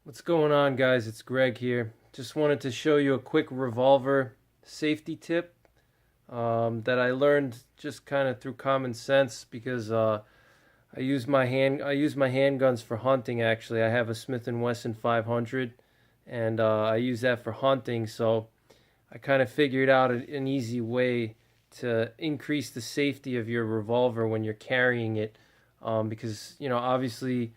What's going on, guys? It's Greg here. Just wanted to show you a quick revolver safety tip that I learned just kind of through common sense because I use my handguns for hunting. Actually, I have a Smith and Wesson 500, and I use that for hunting. So I kind of figured out an easy way to increase the safety of your revolver when you're carrying it, because obviously,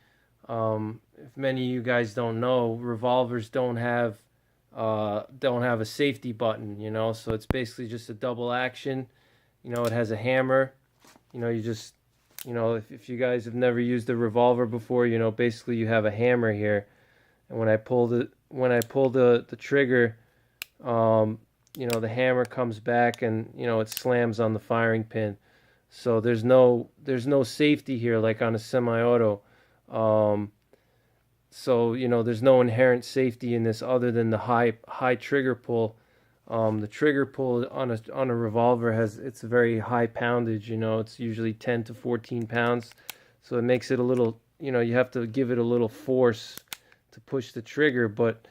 if many of you guys don't know, revolvers don't have a safety button, so it's basically just a double action. It has a hammer. You just, if you guys have never used a revolver before, basically you have a hammer here, and when I pull the trigger, the hammer comes back and it slams on the firing pin. So there's no safety here like on a semi-auto. So there's no inherent safety in this other than the high trigger pull. The trigger pull on a revolver it's a very high poundage. It's usually 10 to 14 pounds, so it makes it a little. You have to give it a little force to push the trigger. But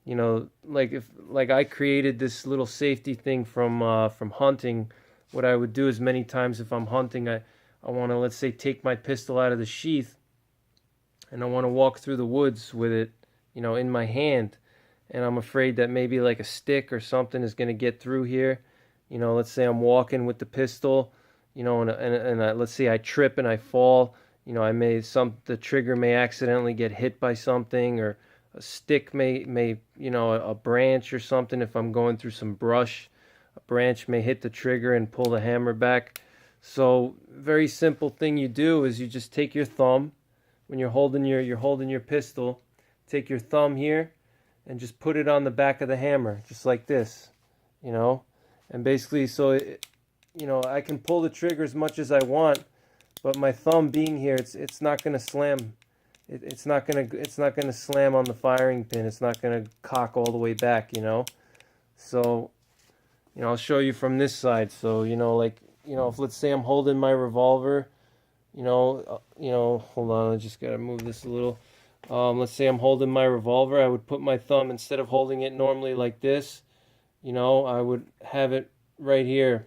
like I created this little safety thing from hunting. What I would do is many times if I'm hunting, I want to, let's say, take my pistol out of the sheath and I want to walk through the woods with it, in my hand, and I'm afraid that maybe like a stick or something is going to get through here. Let's say I'm walking with the pistol, let's say I trip and I fall. The trigger may accidentally get hit by something, or a stick may a branch or something. If I'm going through some brush, a branch may hit the trigger and pull the hammer back. So very simple thing you do is you just take your thumb when you're holding your pistol, take your thumb here and just put it on the back of the hammer, just like this, and basically, I can pull the trigger as much as I want, but my thumb being here, it's not going to slam. It's not gonna slam on the firing pin. It's not gonna cock all the way back, So, I'll show you from this side. So, if let's say I'm holding my revolver. Hold on, I just gotta move this a little. Let's say I'm holding my revolver. I would put my thumb, instead of holding it normally like this, I would have it right here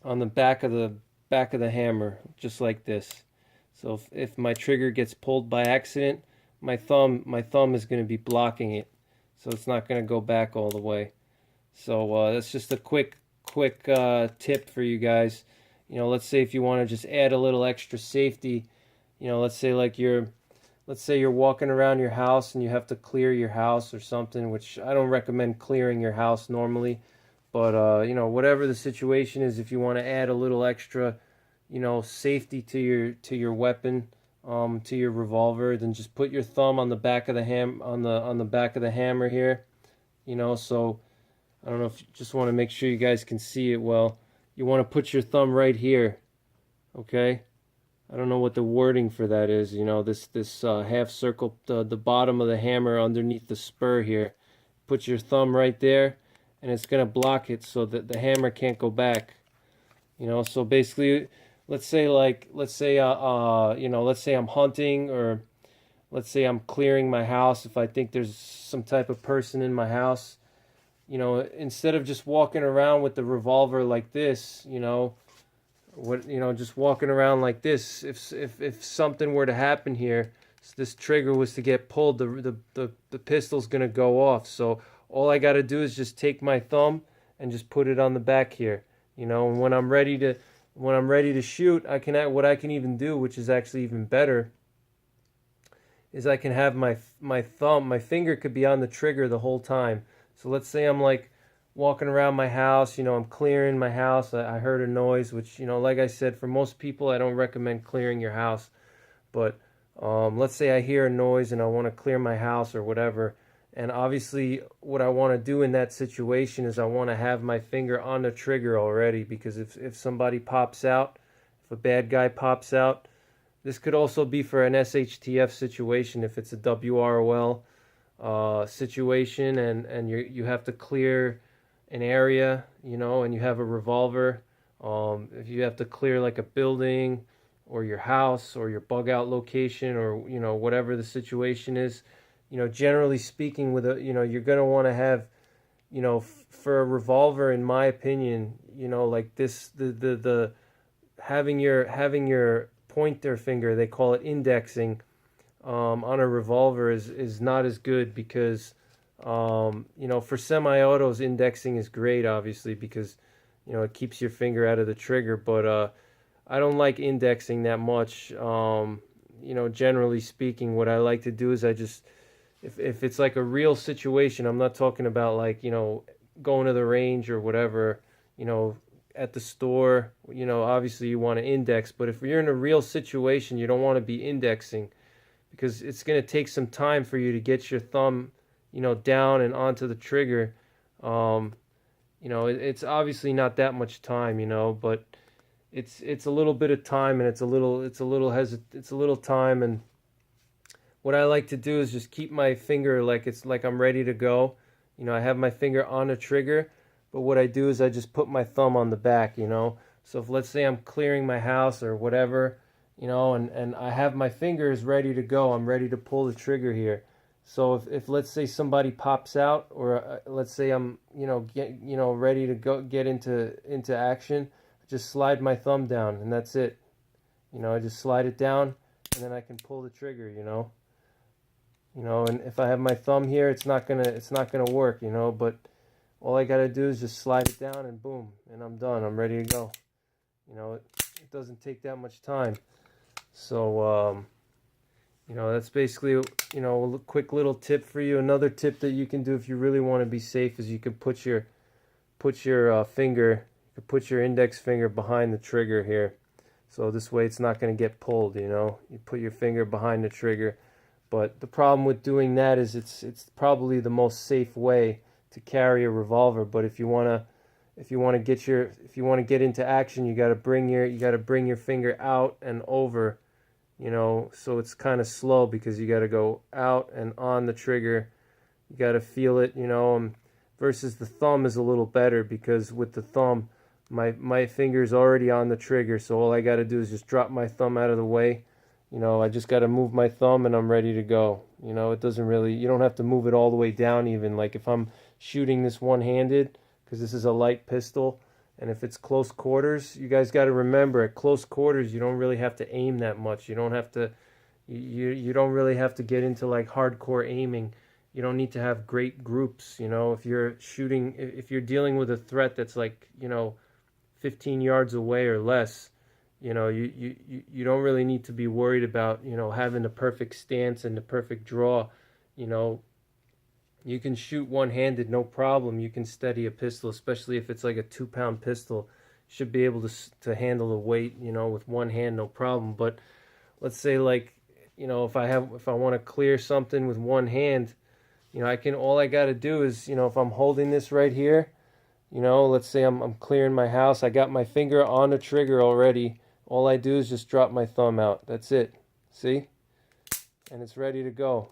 on the back of the hammer, just like this. So if my trigger gets pulled by accident, my thumb is going to be blocking it, so it's not going to go back all the way. So that's just a quick tip for you guys. Let's say if you want to just add a little extra safety, let's say you're walking around your house and you have to clear your house or something, which I don't recommend clearing your house normally, but whatever the situation is, if you want to add a little extra, safety to your weapon, to your revolver, then just put your thumb on the back of the on the back of the hammer here. So I don't know, if you just want to make sure you guys can see it well. You want to put your thumb right here, okay? I don't know what the wording for that is. This half circle, the bottom of the hammer underneath the spur here. Put your thumb right there, and it's gonna block it so that the hammer can't go back. So basically, let's say I'm hunting, or let's say I'm clearing my house. If I think there's some type of person in my house, instead of just walking around with the revolver like this, just walking around like this, if something were to happen here, so this trigger was to get pulled, the pistol's gonna go off. So all I gotta do is just take my thumb and just put it on the back here, and when I'm ready to shoot, what I can even do, which is actually even better, is I can have my finger could be on the trigger the whole time. So let's say I'm like walking around my house, I'm clearing my house. I heard a noise, which, like I said, for most people, I don't recommend clearing your house. But let's say I hear a noise and I want to clear my house or whatever. And obviously, what I want to do in that situation is I want to have my finger on the trigger already, because if somebody pops out, if a bad guy pops out, this could also be for an SHTF situation, if it's a WROL situation, and you have to clear an area, and you have a revolver. If you have to clear like a building or your house or your bug out location, or whatever the situation is, generally speaking, with a, you're going to want to have, for a revolver, in my opinion, like this, the having your pointer finger, they call it indexing, on a revolver is not as good because, for semi-autos, indexing is great, obviously, because, it keeps your finger out of the trigger. But I don't like indexing that much. Generally speaking, what I like to do is I just, if it's like a real situation, I'm not talking about like, going to the range or whatever, at the store, obviously you want to index, but if you're in a real situation, you don't want to be indexing because it's going to take some time for you to get your thumb, down and onto the trigger. Um, it's obviously not that much time, but it's a little bit of time, and it's a little time. And what I like to do is just keep my finger like it's like I'm ready to go. I have my finger on the trigger, but what I do is I just put my thumb on the back. So if, let's say, I'm clearing my house or whatever, and I have my fingers ready to go, I'm ready to pull the trigger here. So if let's say somebody pops out, or let's say I'm ready to get into action, just slide my thumb down, and that's it. I just slide it down, and then I can pull the trigger. And if I have my thumb here, it's not gonna work. But all I gotta do is just slide it down, and boom, and I'm done. I'm ready to go. It doesn't take that much time. So that's basically a quick little tip for you. Another tip that you can do if you really want to be safe is you can put your finger, you can put your index finger behind the trigger here. So this way it's not going to get pulled. You put your finger behind the trigger. But the problem with doing that is it's probably the most safe way to carry a revolver. But if you want to get into action, you got to bring your finger out and over, so it's kind of slow because you got to go out and on the trigger. You got to feel it, versus the thumb is a little better because with the thumb, my finger's already on the trigger, so all I got to do is just drop my thumb out of the way. I just got to move my thumb and I'm ready to go. It doesn't really, you don't have to move it all the way down even. Like if I'm shooting this one-handed, because this is a light pistol, and if it's close quarters, you guys got to remember, at close quarters, you don't really have to aim that much. You don't have to, you don't really have to get into like hardcore aiming. You don't need to have great groups. If you're shooting, if you're dealing with a threat that's like, 15 yards away or less, you don't really need to be worried about, having the perfect stance and the perfect draw. You can shoot one-handed, no problem. You can steady a pistol, especially if it's like a 2-pound pistol. You should be able to handle the weight, with one hand, no problem. But let's say, like, if I want to clear something with one hand, all I got to do is, if I'm holding this right here, let's say I'm clearing my house, I got my finger on the trigger already. All I do is just drop my thumb out. That's it. See? And it's ready to go.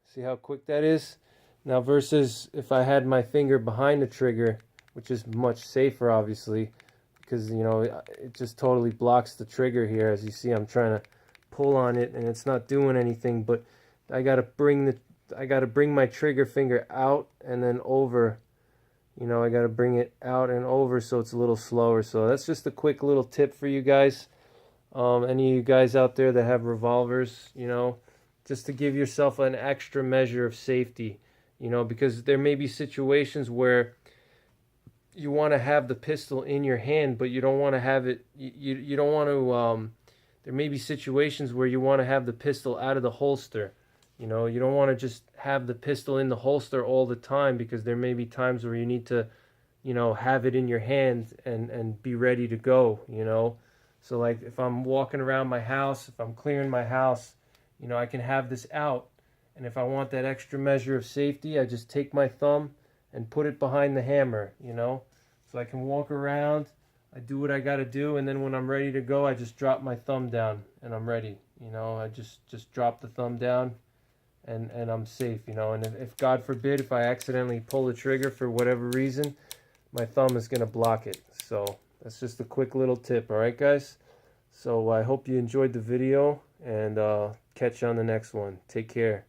See how quick that is? Now versus if I had my finger behind the trigger, which is much safer, obviously, because, it just totally blocks the trigger here. As you see, I'm trying to pull on it and it's not doing anything, but I got to bring my trigger finger out and then over. I got to bring it out and over so it's a little slower. So that's just a quick little tip for you guys. Any of you guys out there that have revolvers, just to give yourself an extra measure of safety, because there may be situations where you want to have the pistol in your hand, but you don't want to have it, you don't want to, there may be situations where you want to have the pistol out of the holster. You don't want to just have the pistol in the holster all the time, because there may be times where you need to, have it in your hand and be ready to go, So like if I'm walking around my house, if I'm clearing my house, I can have this out. And if I want that extra measure of safety, I just take my thumb and put it behind the hammer, So I can walk around, I do what I got to do, and then when I'm ready to go, I just drop my thumb down and I'm ready. I just drop the thumb down. And I'm safe, and if God forbid, if I accidentally pull the trigger for whatever reason, my thumb is going to block it. So that's just a quick little tip, all right, guys? So I hope you enjoyed the video, and catch you on the next one. Take care.